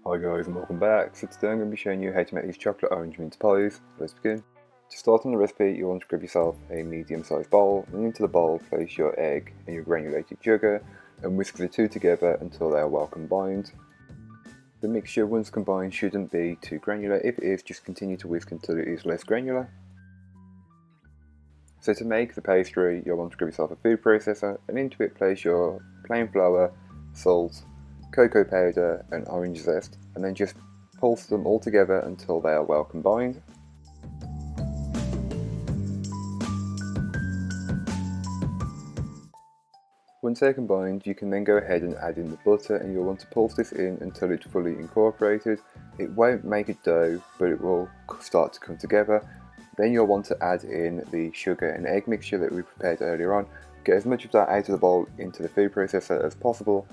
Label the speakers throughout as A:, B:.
A: Hi guys and welcome back. So today I'm going to be showing you how to make these chocolate orange mince pies. Let's begin. To start on the recipe, you want to grab yourself a medium sized bowl, and into the bowl place your egg and your granulated sugar and whisk the two together until they are well combined. The mixture once combined shouldn't be too granular. If it is, just continue to whisk until it is less granular. So to make the pastry, you'll want to grab yourself a food processor, and into it place your plain flour, salt, cocoa powder and orange zest, and then just pulse them all together until they are well combined. Once they're combined, you can then go ahead and add in the butter, and you'll want to pulse this in until it's fully incorporated. It won't make a dough, but it will start to come together. Then you'll want to add in the sugar and egg mixture that we prepared earlier on. Get as much of that out of the bowl into the food processor as possible,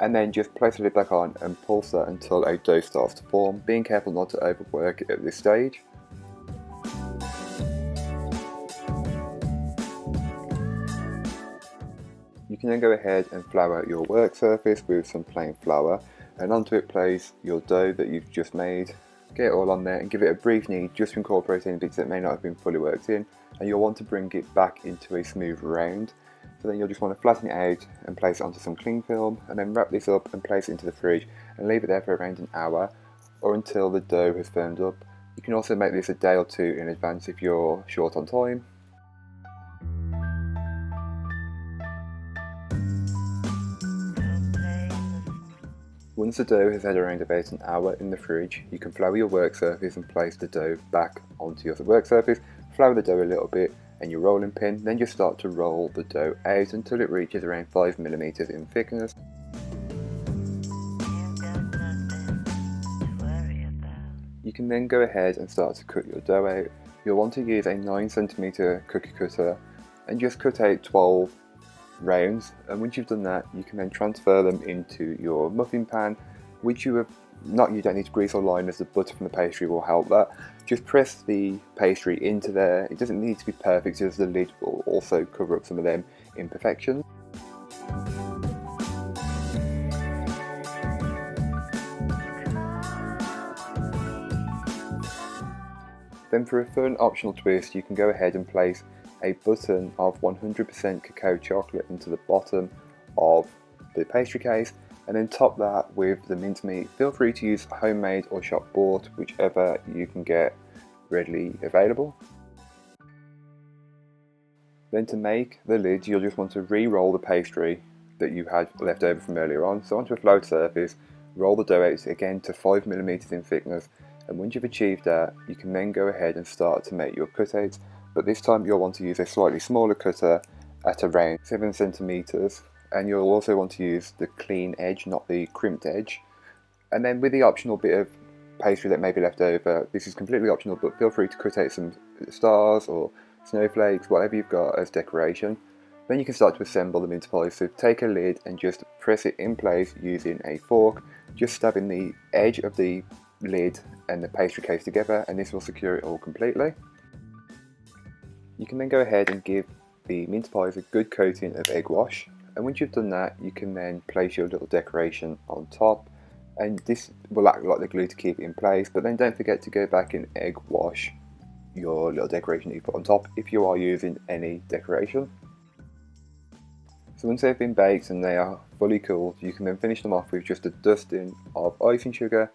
A: and then just place the lid back on and pulse that until a dough starts to form, being careful not to overwork it at this stage. You can then go ahead and flour your work surface with some plain flour, and onto it place your dough that you've just made. Get it all on there and give it a brief knead just to incorporate any bits that may not have been fully worked in, and you'll want to bring it back into a smooth round. So then you'll just want to flatten it out and place it onto some cling film, and then wrap this up and place it into the fridge and leave it there for around an hour or until the dough has firmed up. You can also make this a day or two in advance if you're short on time. Once the dough has had around about an hour in the fridge, you can flour your work surface and place the dough back onto your work surface. Flour the dough a little bit and your rolling pin, then just start to roll the dough out until it reaches around 5mm in thickness. You can then go ahead and start to cut your dough out. You'll want to use a 9cm cookie cutter and just cut out 12 rounds, and once you've done that, you can then transfer them into your muffin pan, which you don't need to grease or line, as the butter from the pastry will help that. Just press the pastry into there. It doesn't need to be perfect, as the lid will also cover up some of them imperfections. Then for a fun optional twist, you can go ahead and place a button of 100% cacao chocolate into the bottom of the pastry case, and then top that with the mincemeat. Feel free to use homemade or shop bought, whichever you can get readily available. Then to make the lid, you'll just want to re-roll the pastry that you had left over from earlier on. So onto a floured surface, roll the dough out again to 5mm in thickness, and once you've achieved that, you can then go ahead and start to make your cutouts. But this time you'll want to use a slightly smaller cutter at around 7cm, and you'll also want to use the clean edge, not the crimped edge. And then with the optional bit of pastry that may be left over, this is completely optional, but feel free to cut out some stars or snowflakes, whatever you've got as decoration. Then you can start to assemble the mince pies. So take a lid and just press it in place using a fork, just stabbing the edge of the lid and the pastry case together, and this will secure it all completely. You can then go ahead and give the mince pies a good coating of egg wash, and once you've done that, you can then place your little decoration on top, and this will act like the glue to keep it in place. But then don't forget to go back and egg wash your little decoration that you put on top if you are using any decoration. So once they've been baked and they are fully cooled, you can then finish them off with just a dusting of icing sugar,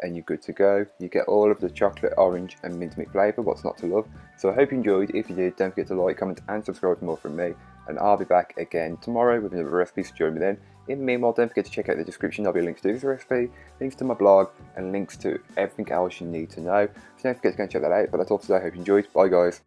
A: and you're good to go. You get all of the chocolate, orange and mincemeat flavour, what's not to love. So I hope you enjoyed. If you did, don't forget to like, comment and subscribe for more from me, and I'll be back again tomorrow with another recipe, so join me then. In the meanwhile, don't forget to check out the description. There'll be links to this recipe, links to my blog, and links to everything else you need to know. So don't forget to go and check that out. But that's all for today. I hope you enjoyed. Bye guys.